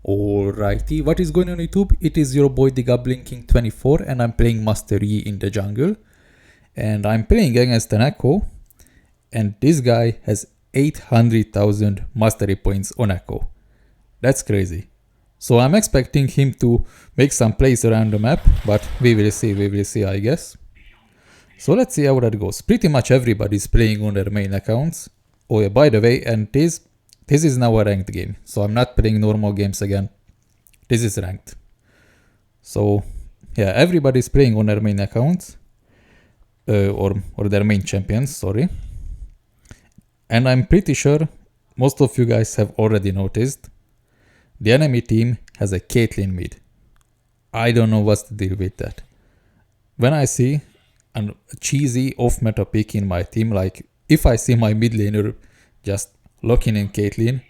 Alrighty, what is going on YouTube? It is your boy the Goblin King 24 and I'm playing Master Yi in the jungle. And I'm playing against an Echo. And this guy has 800,000 mastery points on Echo. That's crazy. So I'm expecting him to make some plays around the map, but we will see I guess. So let's see how that goes. Pretty much everybody's playing on their main accounts. Oh yeah, by the way, and this is now a ranked game. So I'm not playing normal games again. This is ranked. So yeah, everybody's playing on their main accounts. Or their main champions, sorry. And I'm pretty sure most of you guys have already noticed the enemy team has a Caitlyn mid. I don't know what's the deal with that. When I see a cheesy off-meta pick in my team, like if I see my mid laner just locking in Caitlyn,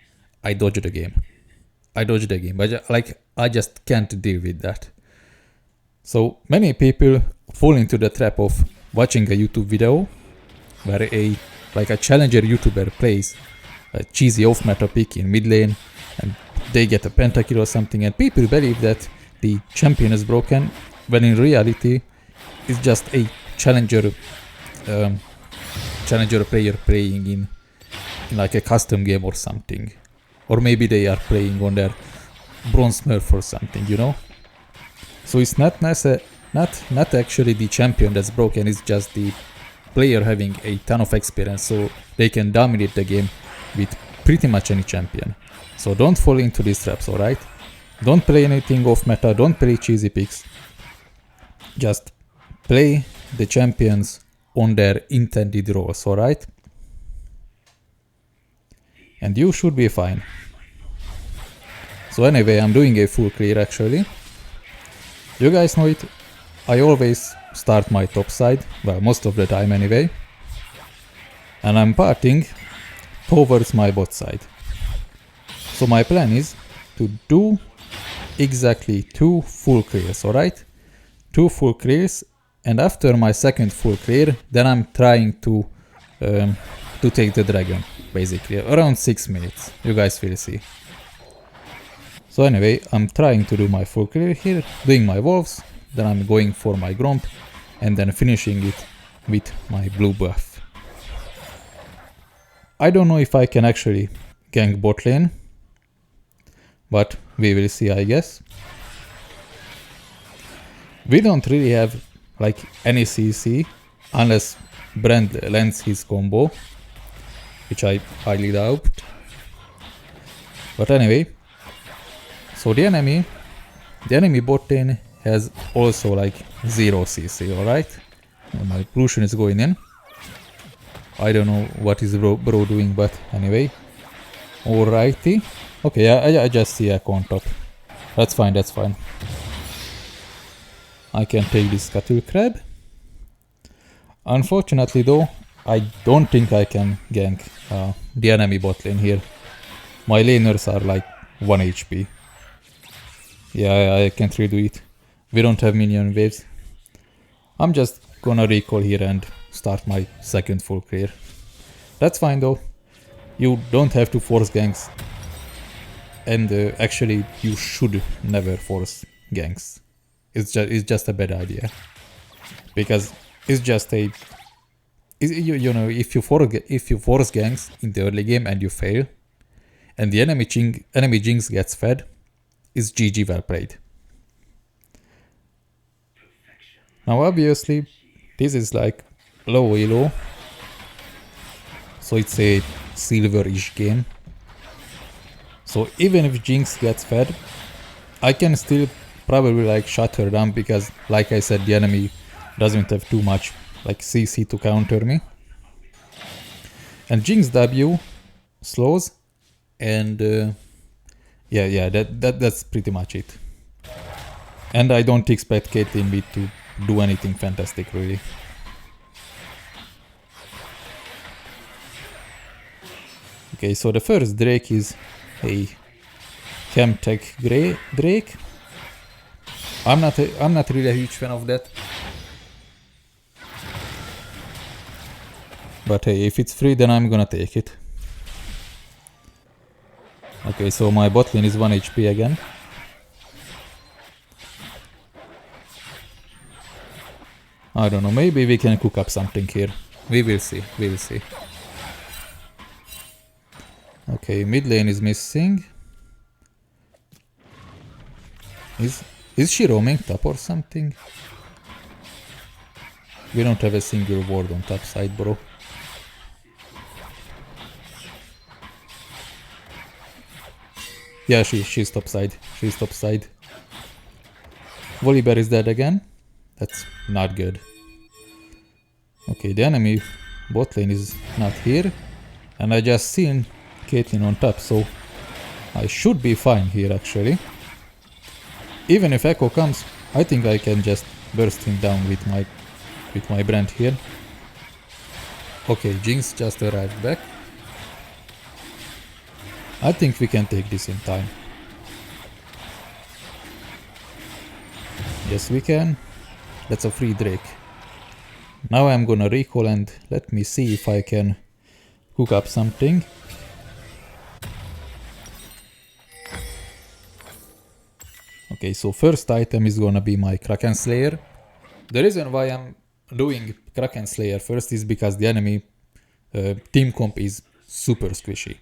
I dodge the game. But I just can't deal with that. So many people fall into the trap of watching a YouTube video where a challenger YouTuber plays a cheesy off-meta pick in mid lane and they get a pentakill or something, and people believe that the champion is broken when in reality it's just a challenger player playing in like a custom game or something. Or maybe they are playing on their bronze smurf or something, you know? So it's not actually the champion that's broken, it's just the player having a ton of experience so they can dominate the game with pretty much any champion. So don't fall into these traps, alright? Don't play anything off meta, don't play cheesy picks. Just play the champions on their intended roles, alright? And you should be fine. So anyway, I'm doing a full clear actually. You guys know it, I always start my top side, well most of the time anyway. And I'm parting towards my bot side. So my plan is to do exactly 2 full clears, alright? 2 full clears, and after my second full clear, then I'm trying to take the dragon, basically, around 6 minutes. You guys will see. So anyway, I'm trying to do my full clear here, doing my wolves, then I'm going for my gromp, and then finishing it with my blue buff. I don't know if I can actually gank bot lane, but we will see, I guess. We don't really have like any CC unless Brand lands his combo, which I highly doubt. But anyway, so the enemy bot lane has also like 0 CC, alright? My Lucian is going in. I don't know what is bro doing, but anyway. Alrighty. Okay, I just see Echo on top. That's fine. I can take this Scuttle Crab. Unfortunately though, I don't think I can gank the enemy bot lane here. My laners are like 1 HP. Yeah, I can't really do it. We don't have minion waves. I'm just gonna recall here and start my second full clear. That's fine though. You don't have to force ganks. And actually, you should never force ganks. It's just a bad idea. Because it's just a... You know, if you force ganks in the early game and you fail, and the enemy Jinx gets fed, it's GG well played. Now obviously, this is like low elo, so it's a silver-ish game. So even if Jinx gets fed, I can still probably like shut her down because, like I said, the enemy doesn't have too much like CC to counter me. And Jinx W slows, and yeah, that's pretty much it. And I don't expect Caitlyn mid to do anything fantastic really. Okay, so the first Drake is a Chemtech Drake. I'm not really a huge fan of that. But hey, if it's free, then I'm gonna take it. Okay, so my bot lane is 1 HP again. I don't know, maybe we can cook up something here. We will see, we will see. Okay, mid lane is missing. Is she roaming top or something? We don't have a single ward on top side, bro. Yeah, she's top side. She's top side. Volibear is dead again. That's not good. Okay, the enemy bot lane is not here. And I just seen Caitlyn on top, so I should be fine here actually. Even if Echo comes, I think I can just burst him down with my brand here. Okay, Jinx just arrived back. I think we can take this in time. Yes, we can. That's a free Drake. Now I'm gonna recall and let me see if I can cook up something. Okay, so first item is gonna be my Kraken Slayer. The reason why I'm doing Kraken Slayer first is because the enemy team comp is super squishy.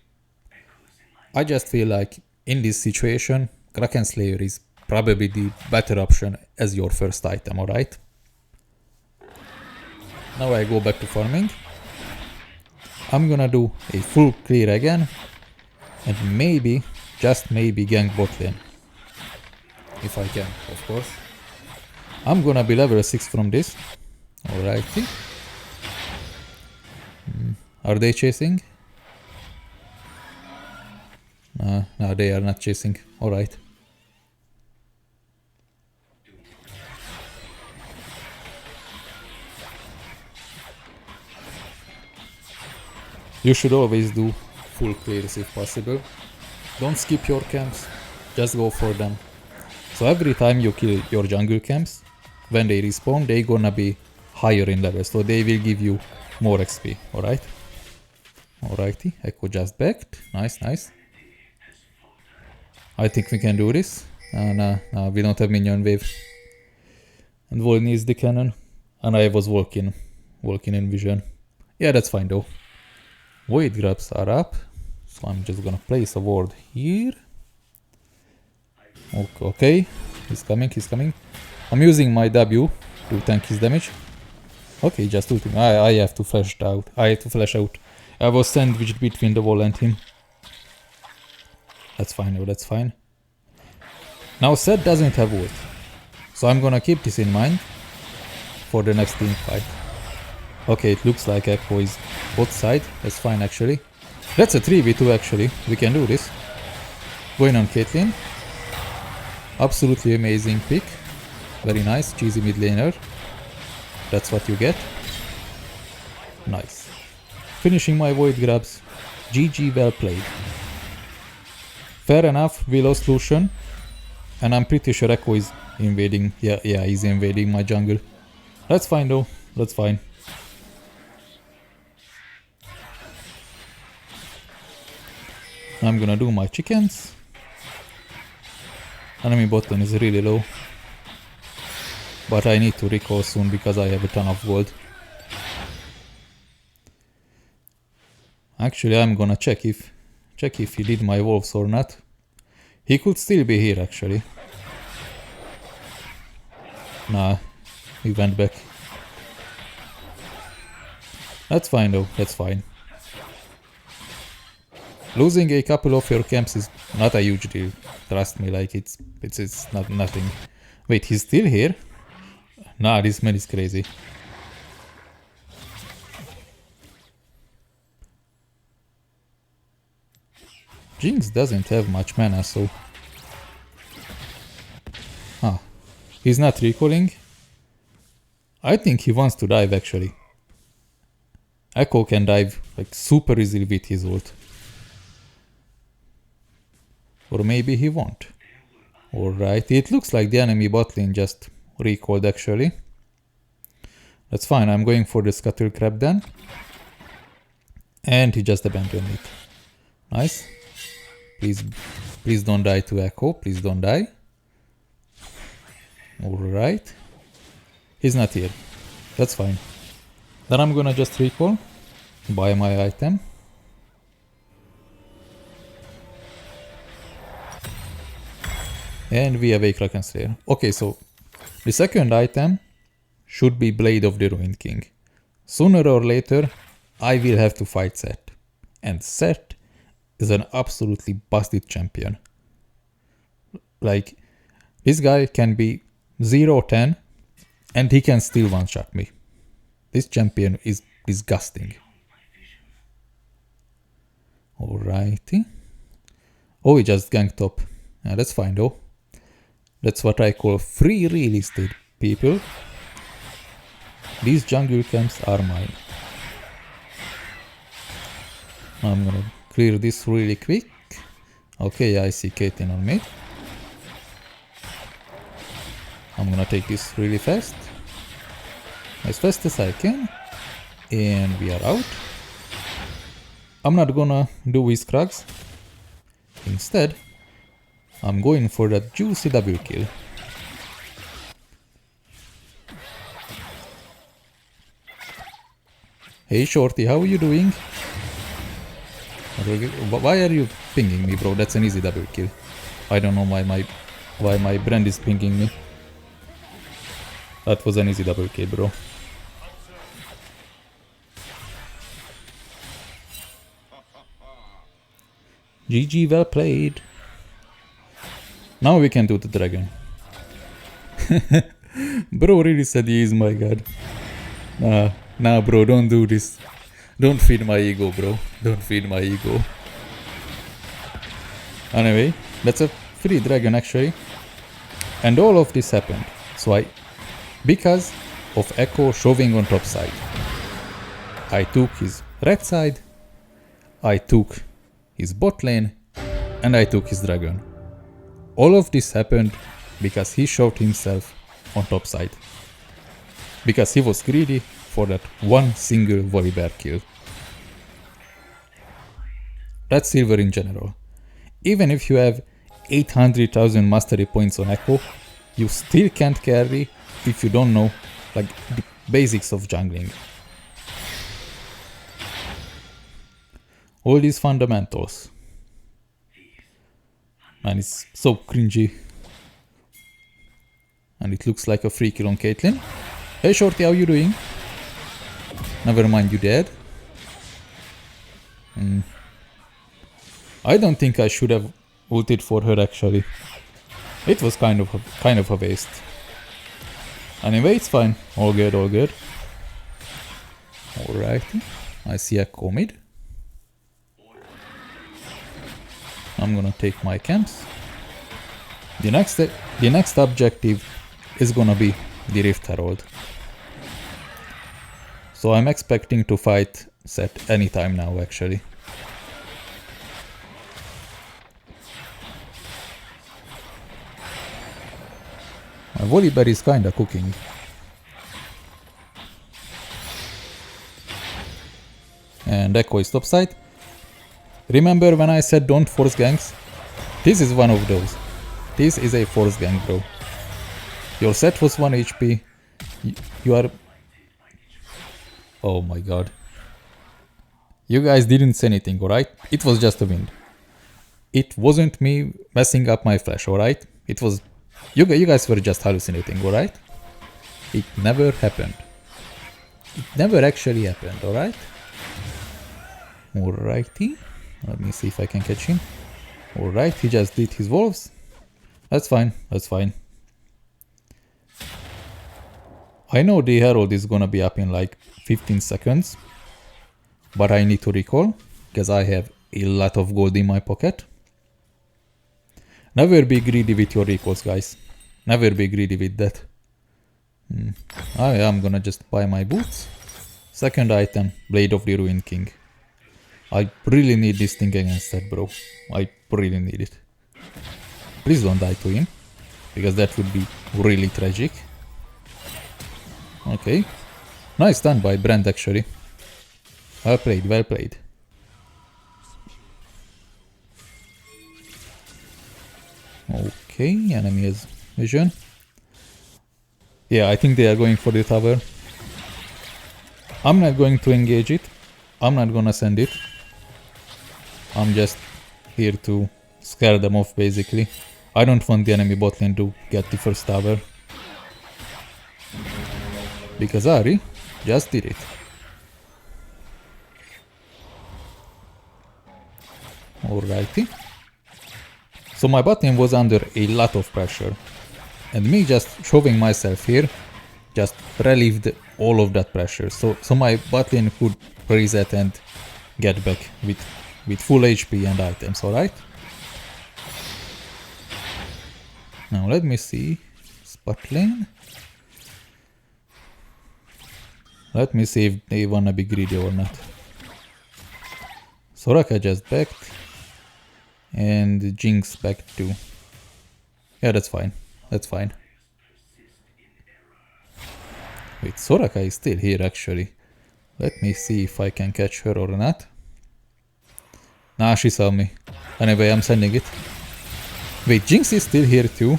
I just feel like in this situation, Kraken Slayer is probably the better option as your first item, alright? Now I go back to farming. I'm gonna do a full clear again and maybe, just maybe, gank bot lane. If I can, of course. I'm gonna be level 6 from this. Alrighty. Are they chasing? No, they are not chasing. Alright. You should always do full clears if possible. Don't skip your camps, just go for them. So every time you kill your jungle camps, when they respawn, they gonna be higher in level, so they will give you more XP, alright? Alrighty, Echo just backed. Nice, nice. I think we can do this. No, we don't have minion wave. And Vol needs the cannon. And I was walking in vision. Yeah, that's fine though. Void grabs are up. So I'm just gonna place a ward here. Okay, he's coming. I'm using my W to tank his damage. Okay, just ulting. I have to flash out. I was sandwiched between the wall and him. That's fine, oh, that's fine. Now Sett doesn't have ult, so I'm gonna keep this in mind for the next team fight. Okay, it looks like Echo is bot side. That's fine actually. That's a 3v2 actually. We can do this. Going on Caitlyn. Absolutely amazing pick. Very nice, cheesy mid laner. That's what you get. Nice. Finishing my void grabs. GG, well played. Fair enough, we lost Lucian. And I'm pretty sure Echo is invading. Yeah, he's invading my jungle. That's fine though, that's fine. I'm gonna do my chickens. Enemy bot lane is really low. But I need to recall soon because I have a ton of gold. Actually, I'm gonna check if he did my wolves or not. He could still be here actually. Nah, he went back. That's fine though, that's fine. Losing a couple of your camps is not a huge deal. Trust me, like it's not nothing. Wait, he's still here? Nah, this man is crazy. Jinx doesn't have much mana, so... Ah, he's not recalling. I think he wants to dive actually. Echo can dive like super easily with his ult. Or maybe he won't. Alright, it looks like the enemy bot lane just recalled actually. That's fine, I'm going for the Scuttle Crab then. And he just abandoned it. Nice. Please don't die to Echo. Please don't die. Alright. He's not here. That's fine. Then I'm gonna just recall. Buy my item. And we have a Kraken Slayer. Okay, so the second item should be Blade of the Ruined King. Sooner or later, I will have to fight Set. And Set is an absolutely busted champion. Like, this guy can be 0-10 and he can still one-shot me. This champion is disgusting. Alrighty. Oh, he just ganked top. Yeah, that's fine though. That's what I call free real estate, people. These jungle camps are mine. I'm gonna clear this really quick. Okay, I see Caitlyn on mid. I'm gonna take this really fast. As fast as I can. And we are out. I'm not gonna do Wizcrags. Instead, I'm going for that juicy double kill. Hey Shorty, how are you doing? Why are you pinging me, bro? That's an easy double kill. I don't know why my brand is pinging me. That was an easy double kill, bro. GG, well played. Now we can do the dragon. Bro really said he is my god. Nah, bro, don't do this. Don't feed my ego, bro. Don't feed my ego. Anyway, that's a free dragon actually. And all of this happened. Because of Echo shoving on top side. I took his red side. I took his bot lane. And I took his dragon. All of this happened because he shoved himself on top side. Because he was greedy for that one single Volibear kill. That's silver in general. Even if you have 800,000 mastery points on Echo, you still can't carry if you don't know like the basics of jungling. All these fundamentals. Man, it's so cringy. And it looks like a free kill on Caitlyn. Hey Shorty, how you doing? Never mind, you dead. I don't think I should have ulted for her actually. It was kind of a waste. Anyway, it's fine. All good, all good. Alright. I see a mid. I'm gonna take my camps. The next objective is gonna be the Rift Herald. So I'm expecting to fight Set anytime now actually. My Volibear is kinda cooking. And Echo is topside. Remember when I said don't force ganks? This is one of those. This is a force gank, bro. Your Set was 1 HP. You are... Oh my god. You guys didn't say anything, alright? It was just a wind. It wasn't me messing up my flash, alright? It was... You guys were just hallucinating, alright? It never happened. It never actually happened, alright? Alrighty. Let me see if I can catch him. Alright, he just did his wolves. That's fine, that's fine. I know the Herald is gonna be up in like 15 seconds. But I need to recall, because I have a lot of gold in my pocket. Never be greedy with your recalls, guys. Never be greedy with that. I'm gonna just buy my boots. Second item, Blade of the Ruined King. I really need this thing against that, bro. I really need it. Please don't die to him, because that would be really tragic. Okay. Nice done by Brand, actually. Well played, well played. Okay, enemy has vision. Yeah, I think they are going for the tower. I'm not going to engage it. I'm not gonna send it. I'm just here to scare them off, basically. I don't want the enemy bot lane to get the first tower. Because Ahri just did it. Alrighty. So my bot lane was under a lot of pressure. And me just shoving myself here just relieved all of that pressure. So my bot lane could reset and get back with full HP and items, alright? Now let me see. Spot lane. Let me see if they wanna be greedy or not. Soraka just backed. And Jinx backed too. Yeah, that's fine. That's fine. Wait, Soraka is still here actually. Let me see if I can catch her or not. Nah, she saw me. Anyway, I'm sending it. Wait, Jinx is still here too?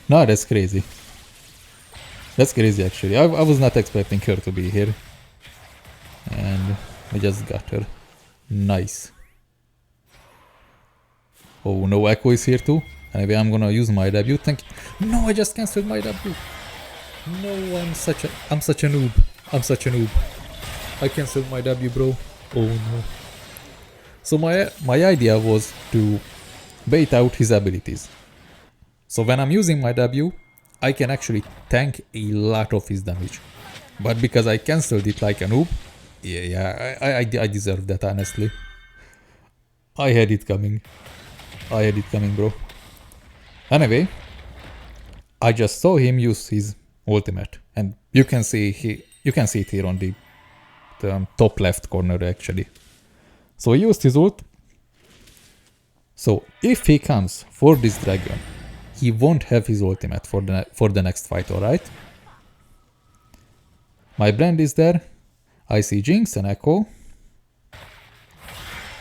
Nah, that's crazy. That's crazy actually. I was not expecting her to be here. And I just got her. Nice. Oh no, Echo is here too. Anyway, I'm gonna use my W. Thank you. No, I just cancelled my W. No, I'm such a noob. I'm such a noob. I cancelled my W, bro. Oh no. So my idea was to bait out his abilities. So when I'm using my W, I can actually tank a lot of his damage. But because I cancelled it like a noob, I deserve that, honestly. I had it coming. I had it coming, bro. Anyway, I just saw him use his ultimate, and you can see it here on the top left corner actually. So he used his ult. So if he comes for this dragon, he won't have his ultimate for the next fight, alright? My brand is there. I see Jinx and Echo.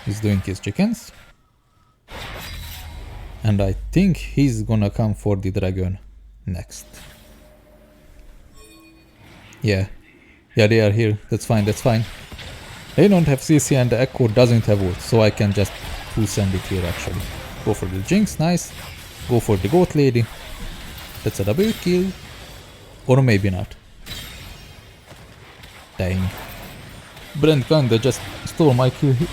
He's doing his chickens. And I think he's gonna come for the dragon next. Yeah, they are here. That's fine, that's fine. They don't have CC and the Echo doesn't have ult, so I can just full send it here actually. Go for the Jinx, nice. Go for the goat lady. That's a double kill. Or maybe not. Dang. Brand kinda just stole my kill here.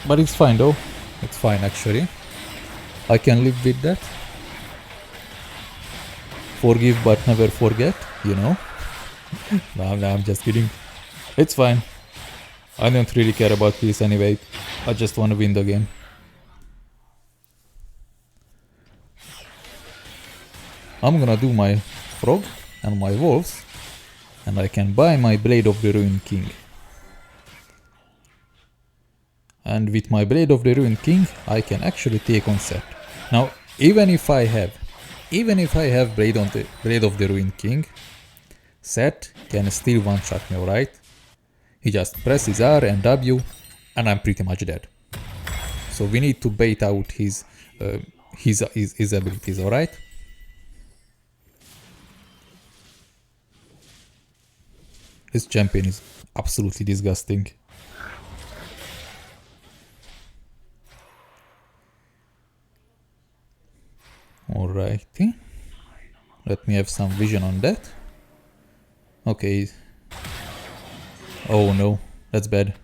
But it's fine though. It's fine actually. I can live with that. Forgive but never forget, you know. No, I'm just kidding. It's fine. I don't really care about kills anyway. I just want to win the game. I'm gonna do my frog and my wolves. And I can buy my Blade of the Ruined King. And with my Blade of the Ruined King, I can actually take on Set. Now, even if I have Blade of the Ruined King, Set can still one-shot me, alright? He just presses R and W, and I'm pretty much dead. So we need to bait out his abilities, alright? This champion is absolutely disgusting. Alrighty. Let me have some vision on that. Okay. Oh no, that's bad.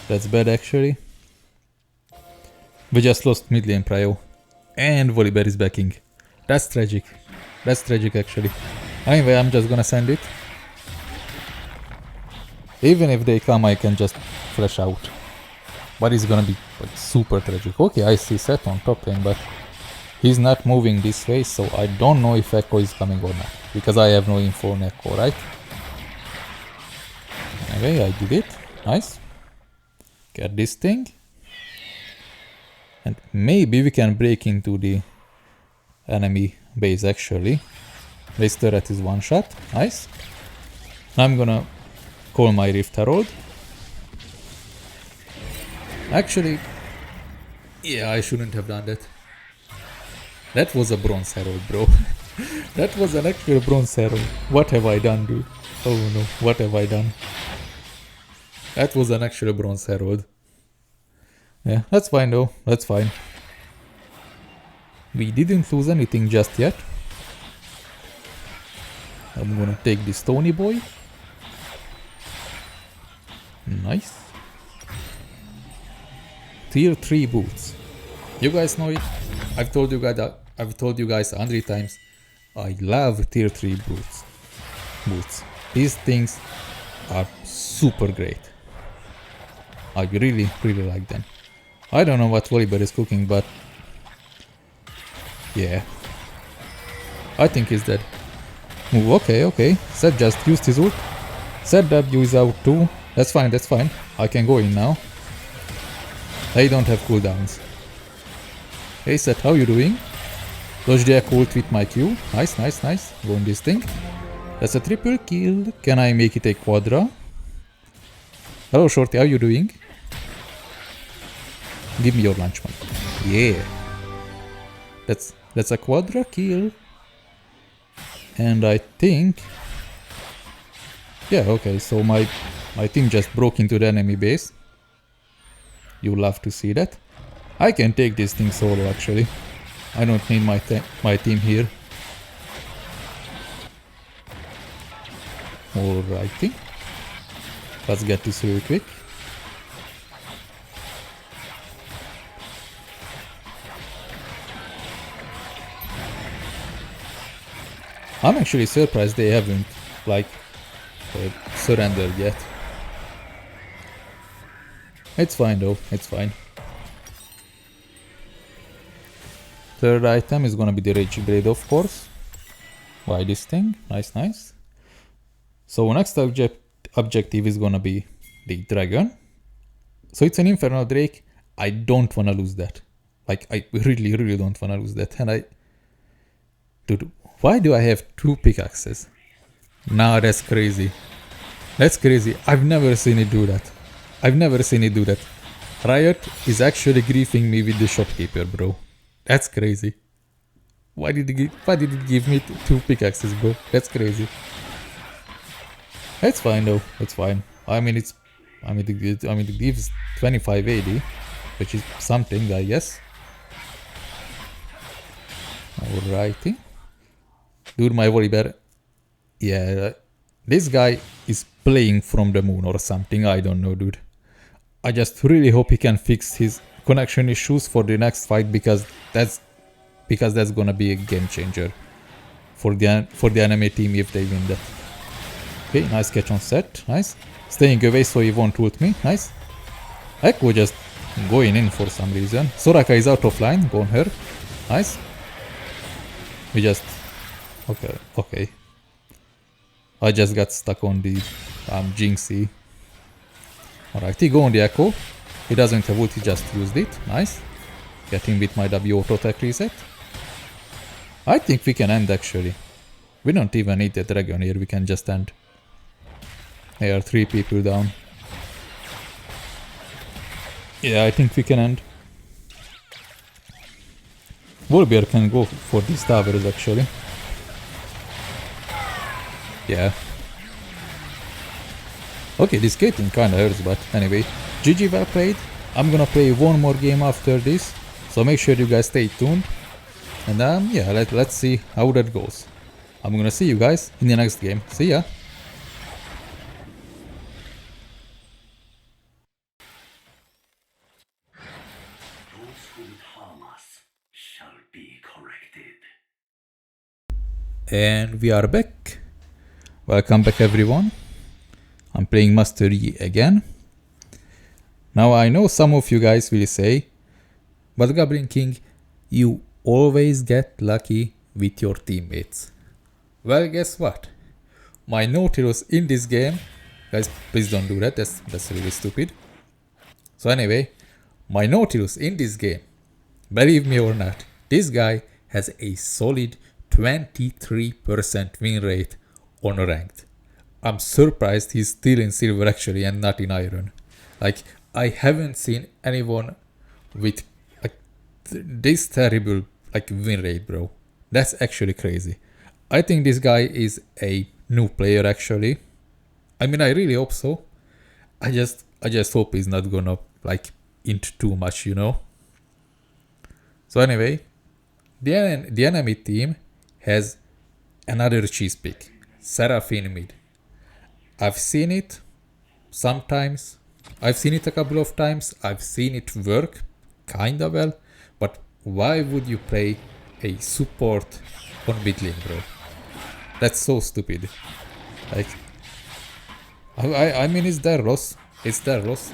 That's bad actually. We just lost mid lane prio. And Volibear is backing. That's tragic. That's tragic actually. Anyway, I'm just gonna send it. Even if they come, I can just flash out. But it's gonna be like super tragic. Okay, I see Set on top lane, but he's not moving this way, so I don't know if Echo is coming or not. Because I have no info on Echo, right? Anyway, I did it. Nice. Get this thing. And maybe we can break into the enemy base actually. Base turret is one shot. Nice. I'm gonna call my Rift Herald. Actually, Yeah, I shouldn't have done that. That was a bronze herald, bro. That was an actual bronze herald. What have I done, dude? Oh no, what have I done? That was an actual bronze herald. Yeah, that's fine though, that's fine. We didn't lose anything just yet. I'm gonna take this Tony boy. Nice. Tier 3 boots. You guys know it. I've told you guys 100 times. I love tier 3 boots. These things are super great. I really like them. I don't know what Volibear is cooking, but yeah. I think he's dead. Move, okay. Zed just used his ult. Zed W is out too. That's fine. I can go in now. They don't have cooldowns. Hey Zed, how you doing? Dodge the echo ult with my Q. Nice. Go in this thing. That's a triple kill. Can I make it a quadra? Hello Shorty, how you doing? Give me your lunch money. Yeah. That's a quadra kill. And I think... Yeah, okay, so my team just broke into the enemy base. You love to see that. I can take this thing solo actually. I don't need my team here. Alrighty. Let's get this real quick. I'm actually surprised they haven't, like, surrendered yet. It's fine though, it's fine. Third item is gonna be the Rage Blade, of course. Buy this thing, nice. So next objective is gonna be the dragon. So it's an Infernal Drake. I don't wanna lose that. Like, I really don't wanna lose that. And Dude, why do I have 2 pickaxes? Nah, that's crazy. That's crazy. I've never seen it do that. Riot is actually griefing me with the shopkeeper, bro. That's crazy. Why did it give me 2 pickaxes, bro? That's crazy. It's fine though. It's fine. It gives 25 AD, which is something, I guess. Alrighty. Dude, my Volibear. Yeah, this guy is playing from the moon or something. I don't know, dude. I just really hope he can fix his connection issues for the next fight, because that's gonna be a game changer for the enemy team if they win that. Okay, nice catch on set. Nice. Staying away so he won't ult me. Nice. Echo just going in for some reason. Soraka is out of line. Go on her. Nice. We just... Okay. I just got stuck on the Jinxie. Alright, he go on the Echo. He doesn't have ult, he just used it. Nice. Getting with my W auto attack reset. I think we can end actually. We don't even need the dragon here, we can just end. There are 3 people down. Yeah, I think we can end. Volibear can go for these towers actually. Yeah. Okay, this skating kinda hurts, but anyway. GG, well played. I'm gonna play one more game after this, so make sure you guys stay tuned. And yeah, let's see how that goes. I'm gonna see you guys in the next game. See ya! Those who would harm us shall be corrected. And we are back. Welcome back everyone. I'm playing Master Yi again. Now I know some of you guys will say, but Goblin King, you always get lucky with your teammates. Well, guess what? My Nautilus in this game, guys, please don't do that, that's really stupid. So anyway, my Nautilus in this game, believe me or not, this guy has a solid 23% win rate on ranked. I'm surprised he's still in silver actually and not in iron. Like, I haven't seen anyone with like this terrible like win rate, bro. That's actually crazy. I think this guy is a new player actually. I mean, I really hope so. I just hope he's not gonna like int too much, you know. So anyway, the enemy team has another cheese pick, Seraphine mid. I've seen it sometimes. I've seen it a couple of times. I've seen it work kinda well, but why would you play a support on mid lane, bro? That's so stupid. Like, I mean, it's their loss. It's their loss.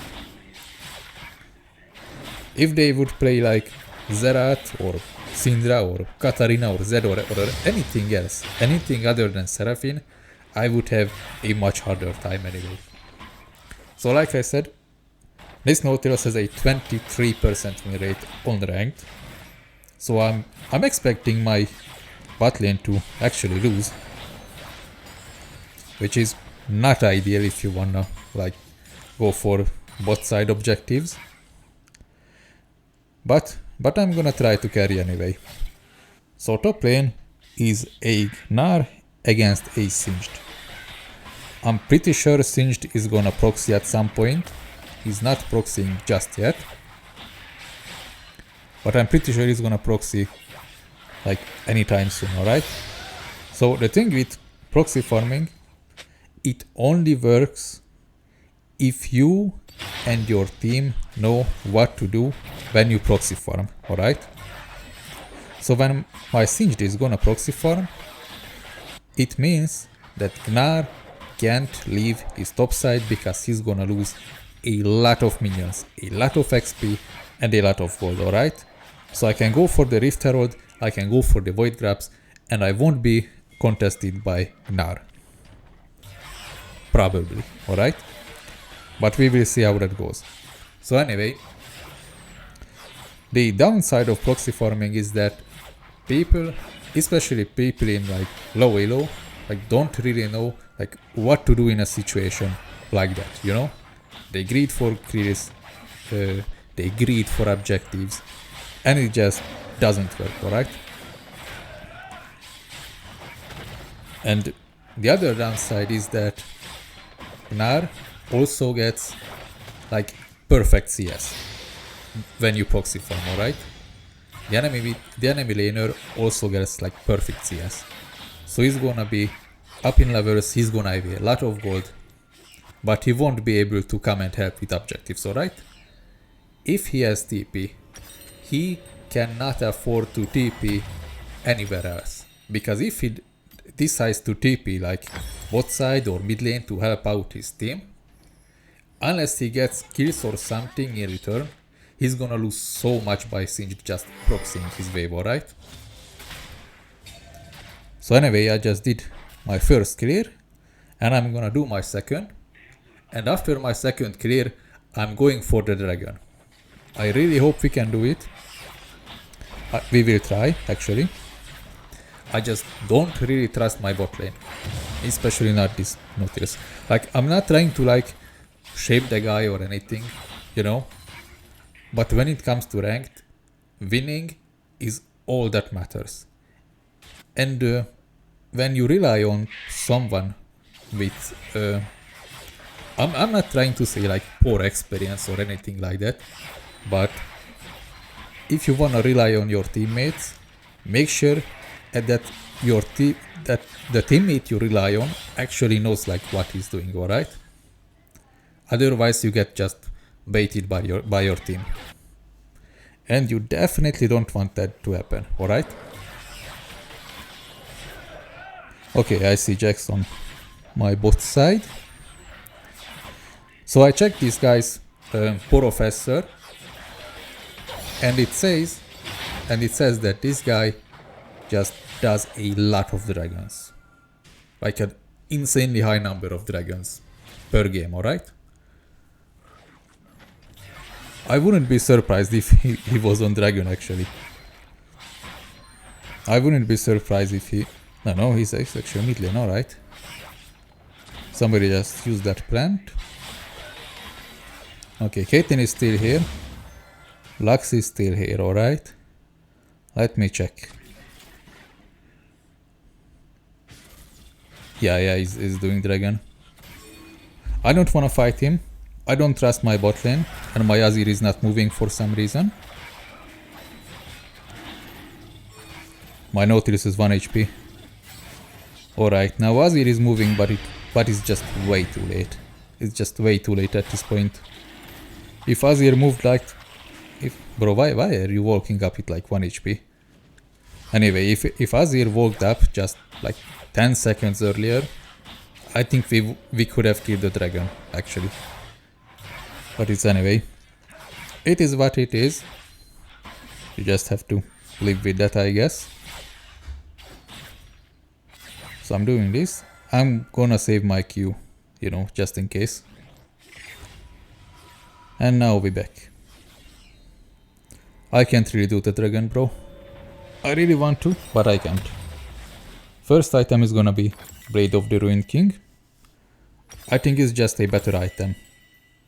If they would play like Zerat or Syndra or Katarina or Zed or anything else, anything other than Seraphine, I would have a much harder time anyway. So like I said, this Nautilus has a 23% win rate on ranked. So I'm expecting my bot lane to actually lose, which is not ideal if you wanna like go for bot side objectives. But I'm gonna try to carry anyway. So top lane is a Gnar against a Singed. I'm pretty sure Singed is gonna proxy at some point. He's not proxying just yet. But I'm pretty sure he's gonna proxy like anytime soon, alright? So the thing with proxy farming, it only works if you and your team know what to do when you proxy farm, alright? So when my Singed is gonna proxy farm, it means that Gnar can't leave his top side because he's gonna lose a lot of minions, a lot of XP, and a lot of gold, alright? So I can go for the Rift Herald, I can go for the Void Grabs, and I won't be contested by Gnar. Probably, alright? But we will see how that goes. So anyway, the downside of proxy farming is that people, especially people in like low elo, like don't really know like what to do in a situation like that, you know? They greed for clears, they greed for objectives, and it just doesn't work, alright? And the other downside is that Gnar also gets like perfect CS when you proxy farm, alright? The enemy laner also gets like perfect CS. So he's gonna be up in levels, he's gonna have a lot of gold, but he won't be able to come and help with objectives, alright? If he has TP, he cannot afford to TP anywhere else. Because if he decides to TP like bot side or mid lane to help out his team, unless he gets kills or something in return, he's gonna lose so much by Singed just proxying his wave, alright? So anyway, I just did my first clear, and I'm gonna do my second. And after my second clear, I'm going for the dragon. I really hope we can do it. We will try, actually. I just don't really trust my bot lane. Especially not this Nautilus. Like, I'm not trying to like shape the guy or anything, you know? But when it comes to ranked, winning is all that matters. And when you rely on someone with... I'm not trying to say like poor experience or anything like that, but if you wanna rely on your teammates, make sure that the teammate you rely on actually knows like what he's doing, alright? Otherwise you get just baited by your team. And you definitely don't want that to happen, alright? Okay, I see Jax on my bot side. So I checked this guy's Professor, and it says that this guy just does a lot of dragons. Like an insanely high number of dragons per game, alright? I wouldn't be surprised if he was on dragon actually. I wouldn't be surprised if he... No, he's actually mid lane, alright. Somebody just used that plant. Okay, Caitlyn is still here. Lux is still here, alright. Let me check. Yeah, he's doing dragon. I don't want to fight him. I don't trust my bot lane, and my Azir is not moving for some reason. My Nautilus is 1 HP. Alright, now Azir is moving, but it's just way too late. It's just way too late at this point. If Azir moved like... Bro, why are you walking up with like 1 HP? Anyway, if Azir walked up just like 10 seconds earlier, I think we could have killed the dragon, actually. But it's anyway. It is what it is. You just have to live with that, I guess. So I'm doing this. I'm gonna save my Q, you know, just in case. And now we're back. I can't really do the dragon, bro. I really want to, but I can't. First item is gonna be Blade of the Ruined King. I think it's just a better item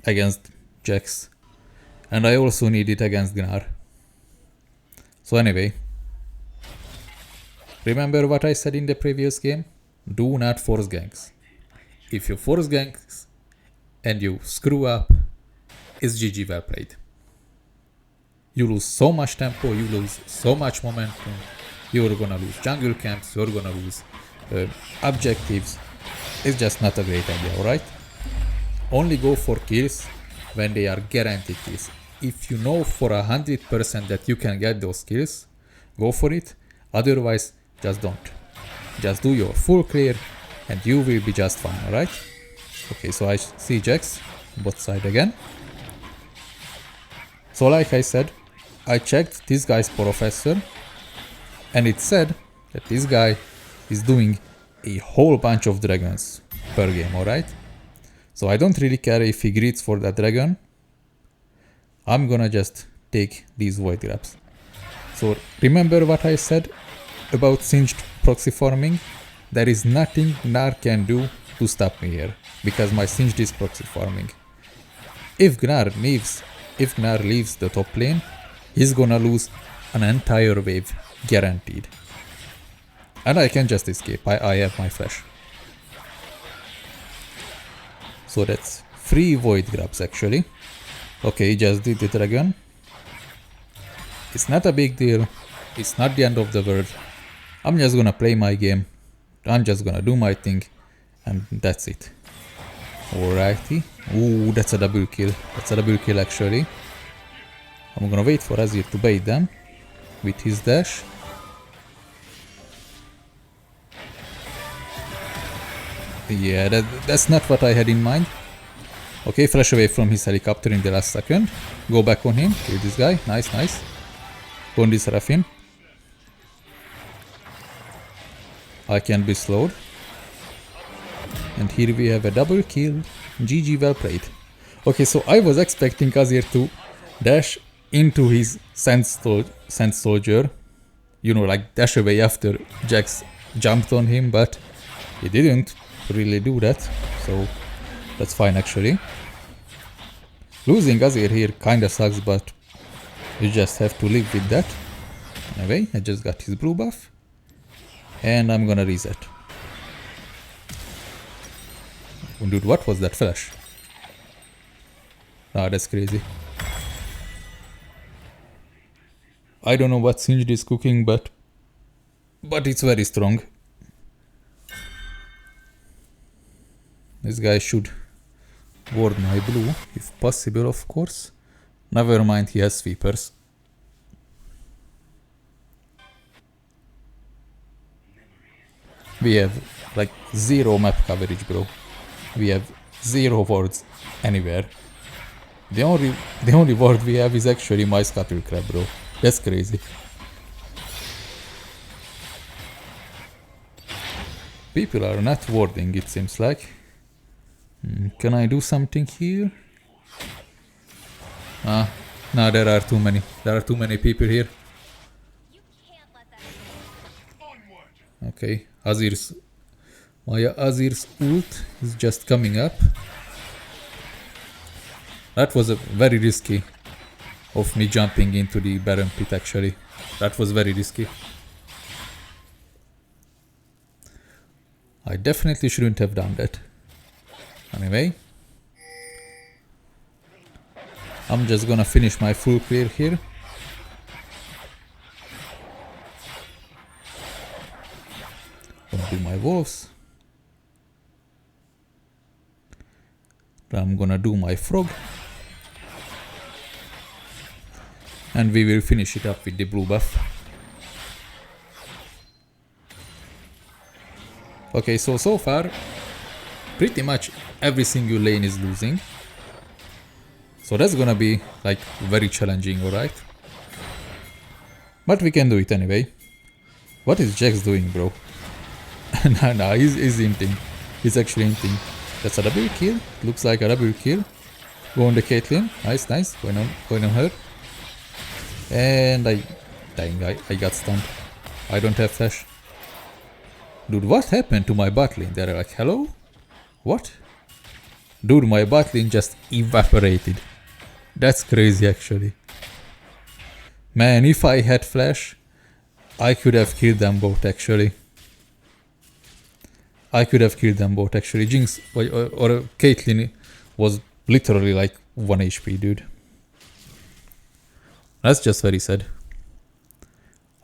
against Jax. And I also need it against Gnar. So anyway. Remember what I said in the previous game? Do not force ganks. If you force ganks and you screw up, it's GG well played. You lose so much tempo, you lose so much momentum. You're gonna lose jungle camps, you're gonna lose objectives. It's just not a great idea, alright? Only go for kills when they are guaranteed kills. If you know for 100% that you can get those kills, go for it. Otherwise, just don't. Just do your full clear and you will be just fine, alright? Okay, so I see Jax, bot side again. So like I said, I checked this guy's professor and it said that this guy is doing a whole bunch of dragons per game, alright? So I don't really care if he greets for that dragon. I'm gonna just take these void grabs. So remember what I said about singed proxy farming? There is nothing Gnar can do to stop me here, because my singed is proxy farming. If Gnar leaves the top lane, he's gonna lose an entire wave, guaranteed. And I can just escape, I have my flash. So that's 3 void grabs actually. Okay, just did the dragon. It's not a big deal, it's not the end of the world. I'm just gonna play my game, I'm just gonna do my thing, and that's it. Alrighty. Ooh, that's a double kill. That's a double kill actually. I'm gonna wait for Azir to bait them with his dash. Yeah, that's not what I had in mind. Okay, flash away from his helicopter in the last second. Go back on him, kill this guy. Nice, nice. Go on this Seraphine. I can be slowed. And here we have a double kill. GG, well played. Okay, so I was expecting Azir to dash into his Sand Soldier. You know, like dash away after Jax jumped on him, but he didn't really do that. So that's fine actually. Losing Azir here kinda sucks, but you just have to live with that. Anyway, I just got his blue buff. And I'm gonna reset. Oh, dude, what was that flash? Ah, that's crazy. I don't know what Singed is cooking, but it's very strong. This guy should ward my blue, if possible, of course. Never mind, he has sweepers. We have like 0 map coverage, bro. We have 0 wards anywhere. The only ward we have is actually my Scuttle Crab, bro. That's crazy. People are not warding, it seems like. Can I do something here? Ah, no, there are too many. There are too many people here. Okay, my Azir's ult is just coming up. That was a very risky of me jumping into the Baron pit actually. That was very risky. I definitely shouldn't have done that. Anyway. I'm just gonna finish my full clear here. Gonna do my wolves. Then I'm gonna do my frog. And we will finish it up with the blue buff. Okay, so far, pretty much every single lane is losing. So that's gonna be like very challenging, alright? But we can do it anyway. What is Jax doing, bro? nah, he's inting. He's actually inting. That's a double kill. Looks like a double kill. Go on the Caitlyn. Nice, nice. Going on her. And I got stunned. I don't have flash. Dude, what happened to my bot lane? They're like, hello? What? Dude, my bot lane just evaporated. That's crazy actually. Man, if I had flash, I could have killed them both actually. Jinx or Caitlyn was literally like 1 HP, dude. That's just very sad.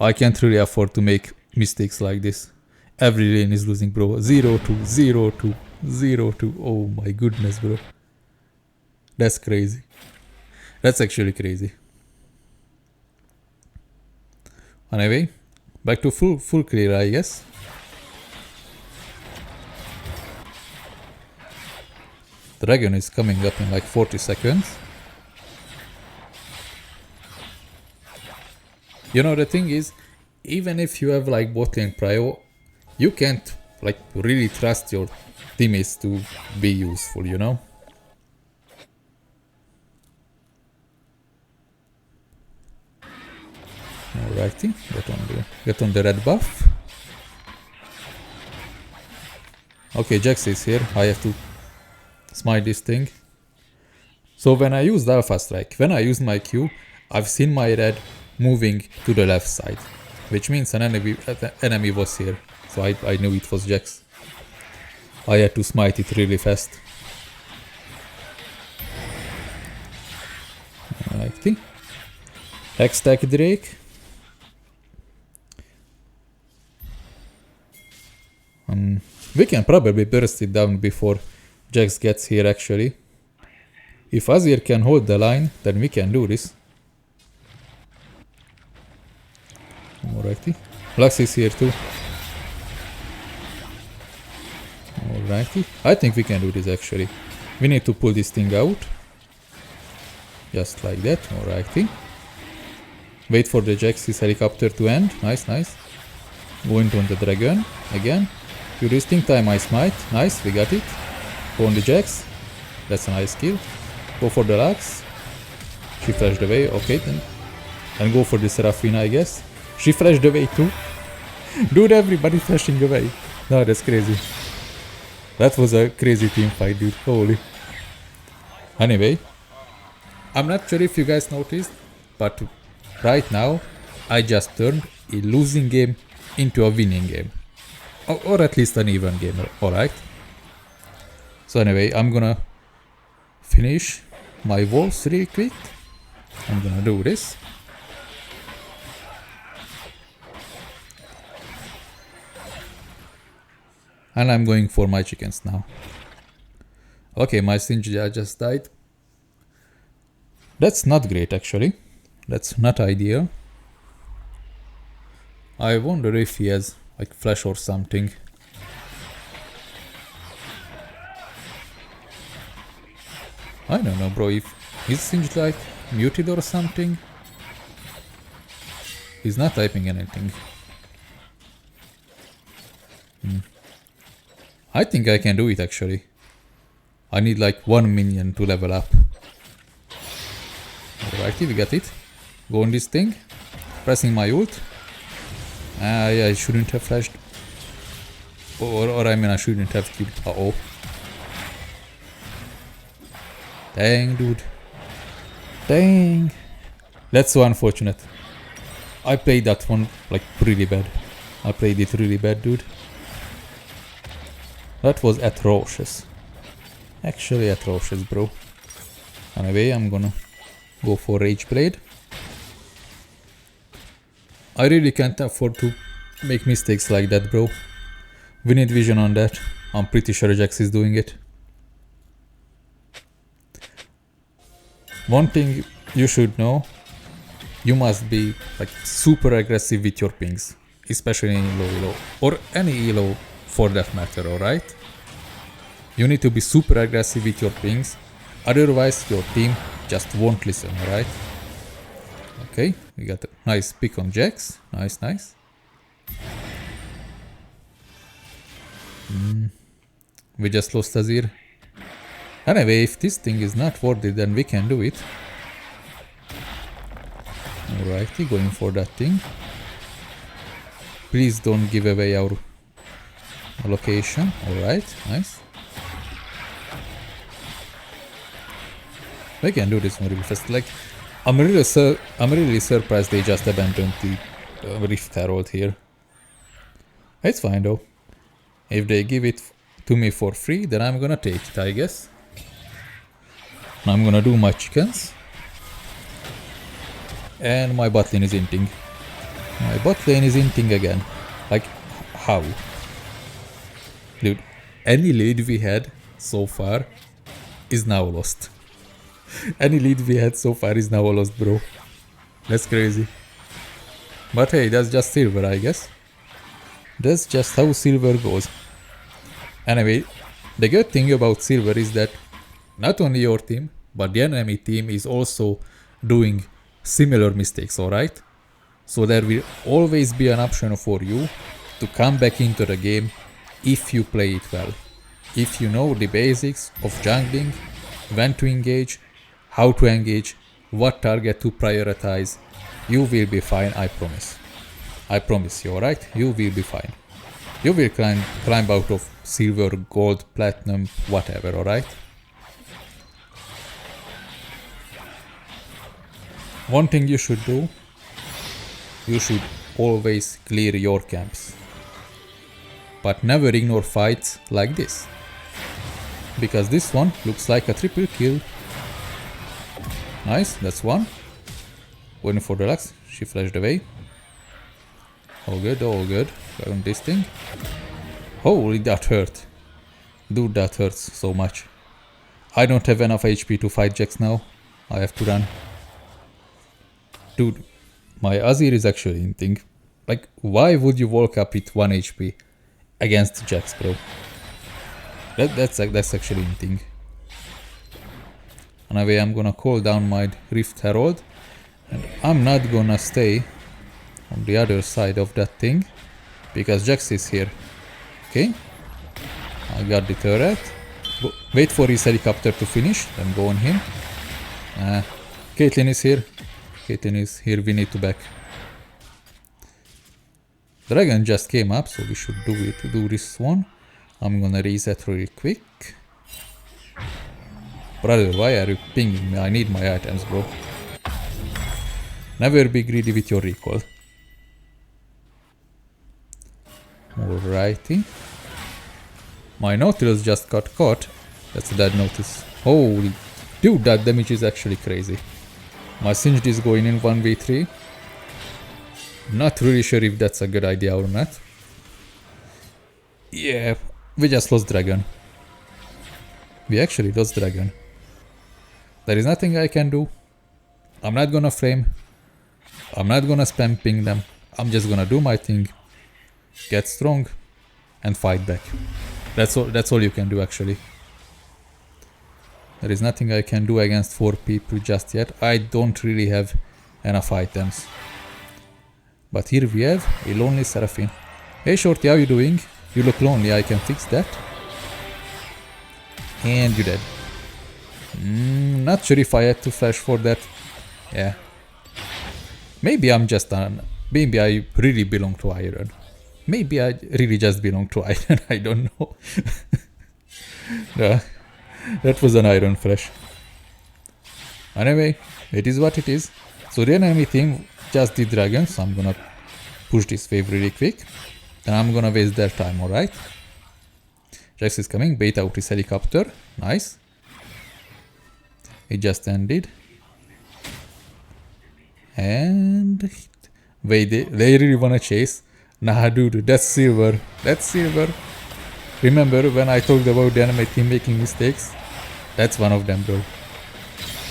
I can't really afford to make mistakes like this. Every lane is losing, bro. 0-2, 0-2, 0-2. Oh my goodness, bro. That's crazy. That's actually crazy. Anyway, back to full clear, I guess. Dragon is coming up in like 40 seconds. You know, the thing is, even if you have like bot lane prio, you can't like really trust your teammates to be useful, you know? Alrighty, get on the red buff. Okay, Jax is here. I have to smite this thing. So when I used Alpha Strike, when I used my Q, I've seen my red moving to the left side, which means an enemy was here. So I knew it was Jax. I had to smite it really fast. Alrighty. Hextech Drake. We can probably burst it down before Jax gets here actually. If Azir can hold the line, then we can do this. Alrighty. Lux is here too. Alrighty. I think we can do this actually. We need to pull this thing out. Just like that. Alrighty. Wait for the Jax's helicopter to end. Nice, nice. Go into on the dragon again. You resting time, I smite. Nice, we got it. Go on the Jax. That's a nice kill. Go for the Lux. She flashed away. Okay, then. And go for the Seraphina, I guess. She flashed away too. Dude, everybody flashing away. No, that's crazy. That was a crazy team fight, dude. Holy. Anyway. I'm not sure if you guys noticed, but right now, I just turned a losing game into a winning game. Or at least an even game, alright? So anyway, I'm gonna finish my wolves really quick. I'm gonna do this. And I'm going for my chickens now. Okay, my Singed just died. That's not great actually. That's not ideal. I wonder if he has like flash or something. I don't know, bro, if he's Singed like muted or something. He's not typing anything. I think I can do it actually. I need like 1 minion to level up. Alrighty, we got it. Go on this thing. Pressing my ult. I shouldn't have flashed. Or I mean I shouldn't have killed. Uh-oh. Dang, dude. Dang. That's so unfortunate. I played that one like really bad. I played it really bad, dude. That was atrocious. Actually atrocious, bro. Anyway, I'm gonna go for Rage Blade. I really can't afford to make mistakes like that, bro. We need vision on that. I'm pretty sure Jax is doing it. One thing you should know, you must be like super aggressive with your pings, especially in elo, or any elo for that matter, alright? You need to be super aggressive with your pings, otherwise your team just won't listen, alright? Okay, we got a nice pick on Jax. Nice, nice. We just lost Azir. Anyway, if this thing is not worth it, then we can do it. Alrighty, going for that thing. Please don't give away our location. Alright, nice. We can do this one really fast. Like, I'm really surprised they just abandoned the Rift Herald here. It's fine though. If they give it to me for free, then I'm gonna take it, I guess. I'm gonna do my chickens. And my bot lane is inting. My bot lane is inting again. Like, how? Dude, any lead we had so far is now lost. Any lead we had so far is now lost, bro. That's crazy. But hey, that's just silver, I guess. That's just how silver goes. Anyway, the good thing about silver is that not only your team, but the enemy team is also doing similar mistakes, alright? So there will always be an option for you to come back into the game if you play it well. If you know the basics of jungling, when to engage, how to engage, what target to prioritize, you will be fine, I promise. I promise you, alright? You will be fine. You will climb out of silver, gold, platinum, whatever, alright? One thing you should do, you should always clear your camps. But never ignore fights like this. Because this one looks like a triple kill. Nice, that's one. Waiting for the Lux, she flashed away. All good, all good. Go on this thing. Holy, that hurt. Dude, that hurts so much. I don't have enough HP to fight Jax now. I have to run. Dude, my Azir is actually inting. Like, why would you walk up with 1 HP against Jax, bro? That's actually inting. Anyway, I'm gonna call down my Rift Herald. And I'm not gonna stay on the other side of that thing. Because Jax is here. Okay? I got the turret. Wait for his helicopter to finish, then go on him. Caitlyn is here. Caitlyn is here, we need to back. Dragon just came up, so we should do this one. I'm gonna reset really quick. Brother, why are you pinging me? I need my items, bro. Never be greedy with your recall. Alrighty. My Nautilus just got caught. That's a dead Nautilus. Holy... Dude, that damage is actually crazy. My Singed is going in 1v3. Not really sure if that's a good idea or not. Yeah, we just lost Dragon. We actually lost Dragon. There is nothing I can do. I'm not gonna flame. I'm not gonna spam ping them. I'm just gonna do my thing. Get strong. And fight back. That's all you can do actually. There is nothing I can do against 4 people just yet. I don't really have enough items. But here we have a lonely Seraphine. Hey Shorty, how you doing? You look lonely, I can fix that. And you're dead. Not sure if I had to flash for that. Yeah. Maybe I'm just maybe I really belong to Iron. Maybe I really just belong to Iron, I don't know. Yeah. That was an Iron flash. Anyway, it is what it is. So the enemy team just did dragon, so I'm gonna push this wave really quick. Then I'm gonna waste their time, alright? Jax is coming, bait out his helicopter. Nice. It just ended. And wait, they really wanna chase? Nah, dude, that's silver. That's silver. Remember when I talked about the enemy team making mistakes? That's one of them, bro.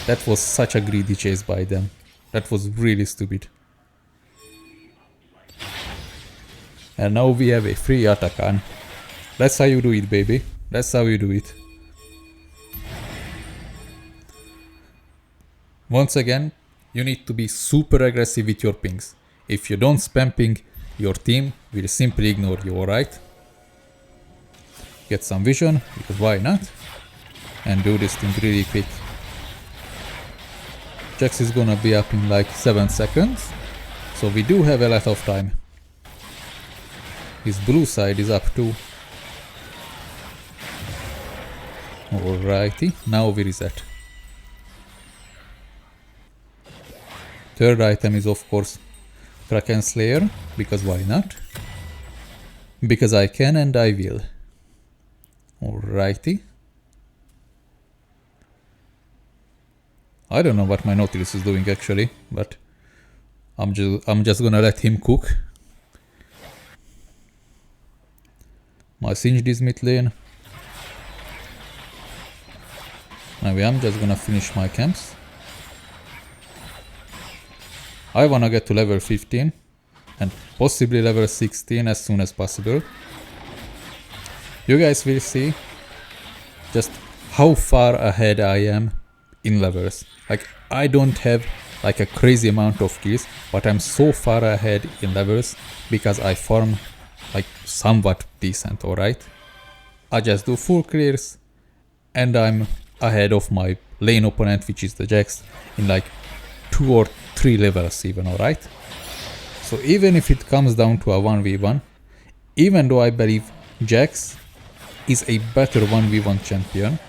That was such a greedy chase by them. That was really stupid. And now we have a free Atakan. That's how you do it, baby. That's how you do it. Once again, you need to be super aggressive with your pings. If you don't spam ping, your team will simply ignore you, alright? Get some vision, because why not? And do this thing really quick. Jax is gonna be up in like 7 seconds. So we do have a lot of time. His blue side is up too. Alrighty, now we reset. Third item is of course Kraken Slayer, because why not? Because I can and I will. Alrighty. I don't know what my Nautilus is doing actually, but I'm just gonna let him cook. I singed this mid lane. Maybe I'm just gonna finish my camps. I wanna get to level 15 and possibly level 16 as soon as possible. You guys will see just how far ahead I am in levels. Like, I don't have like a crazy amount of kills, but I'm so far ahead in levels because I farm like somewhat decent, alright? I just do full clears and I'm ahead of my lane opponent, which is the Jax, in like 2 or 3 levels even, alright? So even if it comes down to a 1v1, even though I believe Jax is a better 1v1 champion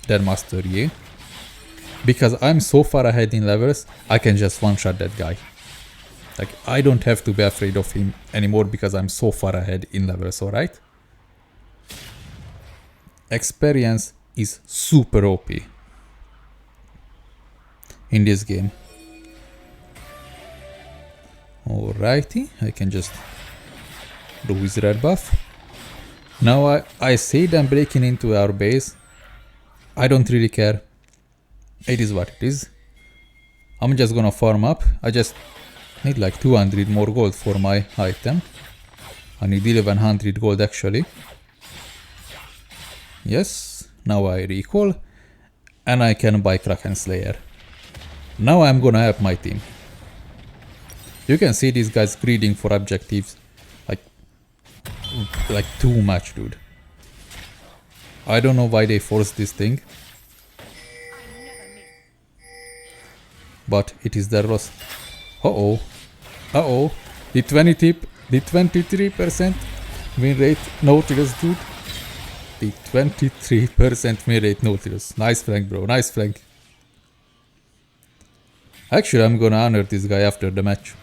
than Master Yi, because I'm so far ahead in levels, I can just one-shot that guy. Like, I don't have to be afraid of him anymore because I'm so far ahead in levels, alright? Experience is super OP in this game. Alrighty, I can just do his red buff. Now I see them breaking into our base. I don't really care. It is what it is. I'm just gonna farm up. I just need like 200 more gold for my item. I need 1100 gold actually. Yes, now I recall. And I can buy Kraken Slayer. Now I'm gonna help my team. You can see these guys greeding for objectives like too much, dude. I don't know why they forced this thing, but it is their loss. Uh-oh. Uh-oh. The 23% win rate Nautilus, dude. The 23% win rate Nautilus. Nice flank, bro. Nice flank. Actually, I'm gonna honor this guy after the match.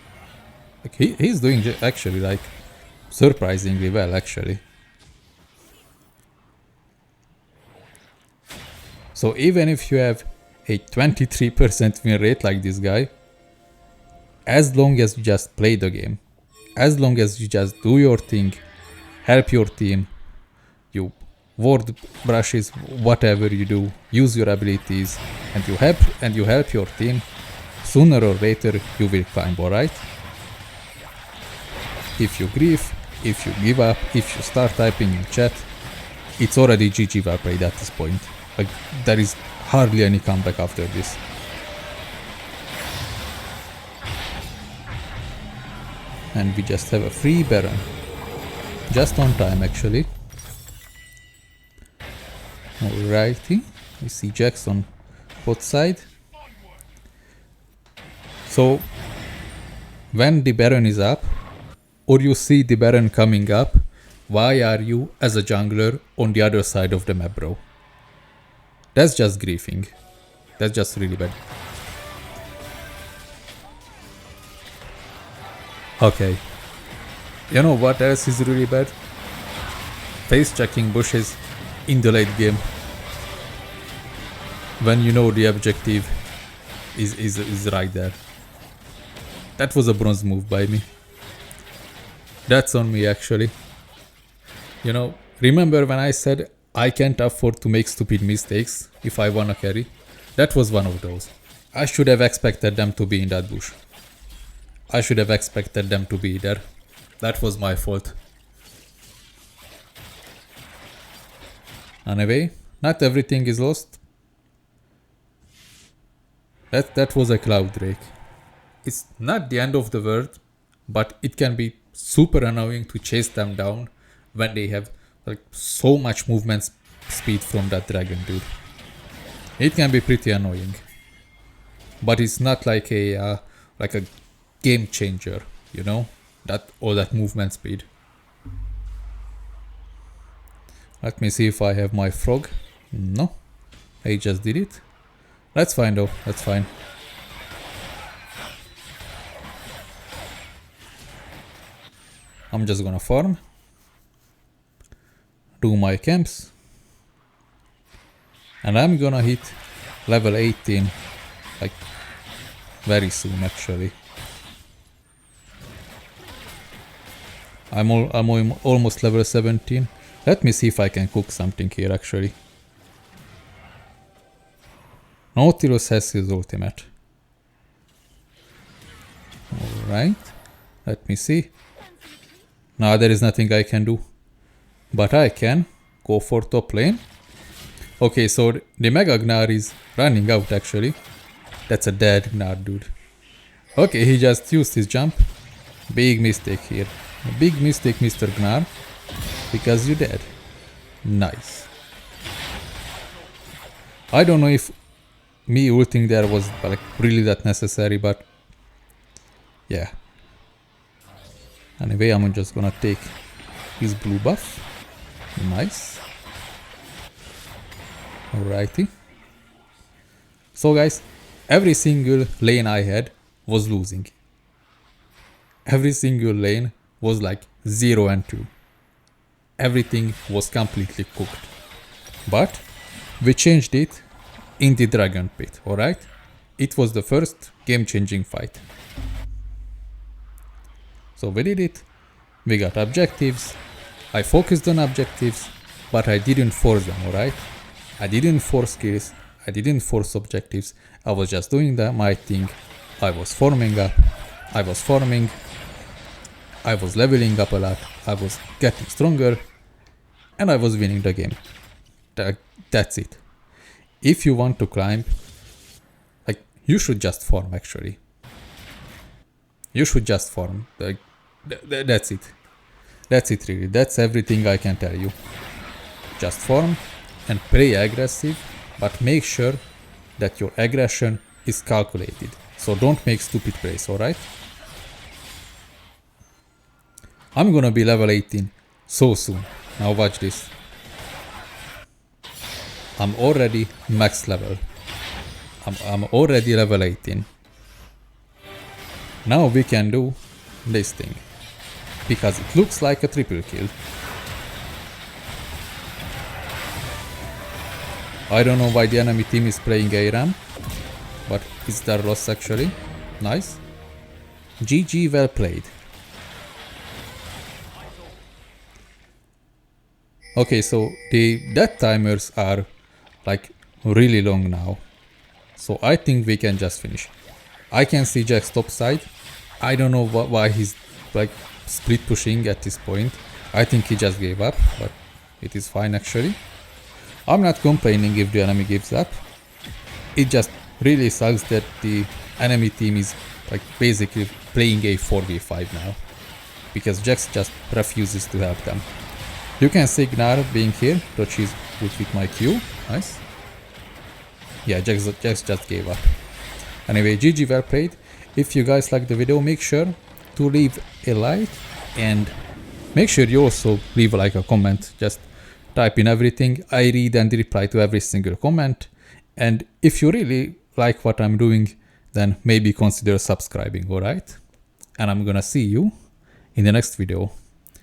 Like, he's doing actually like surprisingly well, actually. So even if you have a 23% win rate like this guy, as long as you just play the game, as long as you just do your thing, help your team, you ward brushes, whatever you do, use your abilities, and you help your team, sooner or later you will climb, alright? If you grief, if you give up, if you start typing in chat, it's already GG well played at this point. Like, there is hardly any comeback after this. And we just have a free Baron. Just on time, actually. Alrighty. We see Jax on bot side. So, when the Baron is up, or you see the Baron coming up, why are you, as a jungler, on the other side of the map, bro? That's just griefing. That's just really bad. Okay. You know what else is really bad? Face checking bushes in the late game. When you know the objective is right there. That was a bronze move by me. That's on me actually. You know, remember when I said I can't afford to make stupid mistakes if I wanna carry? That was one of those. I should have expected them to be in that bush. I should have expected them to be there. That was my fault. Anyway, not everything is lost. That was a cloud drake. It's not the end of the world, but it can be super annoying to chase them down when they have like so much movement speed from that dragon, dude. It can be pretty annoying, but it's not like a game changer, you know, that all that movement speed. Let me see if I have my frog. No, I just did it. That's fine though, that's fine. I'm just gonna farm, do my camps, and I'm gonna hit level 18 like very soon actually. I'm almost level 17. Let me see if I can cook something here actually. Nautilus has his ultimate. Alright, let me see. Now there is nothing I can do, but I can go for top lane. Okay, so the Mega Gnar is running out actually. That's a dead Gnar, dude. Okay, he just used his jump. Big mistake here. A big mistake, Mr. Gnar, because you're dead. Nice. I don't know if me ulting there was like really that necessary, but yeah. Anyway, I'm just gonna take his blue buff. Nice. Alrighty. So guys, every single lane I had was losing. Every single lane was like 0 and 2. Everything was completely cooked. But we changed it in the Dragon Pit, alright? It was the first game-changing fight. So we did it, we got objectives, I focused on objectives, but I didn't force them, alright? I didn't force kills, I didn't force objectives, I was just doing my thing. I was farming up, I was farming, I was leveling up a lot, I was getting stronger, and I was winning the game. That's it. If you want to climb, like, you should just farm actually. You should just farm. Like, that's it. That's it really. That's everything I can tell you. Just farm and play aggressive, but make sure that your aggression is calculated. So don't make stupid plays, alright? I'm gonna be level 18 so soon. Now watch this. I'm already max level. I'm already level 18. Now we can do this thing. Because it looks like a triple kill. I don't know why the enemy team is playing ARAM, but it's their loss actually. Nice. GG, well played. Okay, so the death timers are like really long now. So I think we can just finish. I can see Jack's top side. I don't know why he's like split pushing at this point. I think he just gave up, but it is fine actually. I'm not complaining if the enemy gives up. It just really sucks that the enemy team is like basically playing a 4v5 now. Because Jax just refuses to help them. You can see Gnar being here, but she's good with my Q. Nice. Yeah, Jax just gave up. Anyway, GG, well played. If you guys like the video, make sure to leave a like and make sure you also leave like a comment. Just type in everything. I read and reply to every single comment. And if you really like what I'm doing, then maybe consider subscribing, alright? and I'm gonna see you in the next video.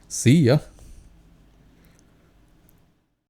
See ya.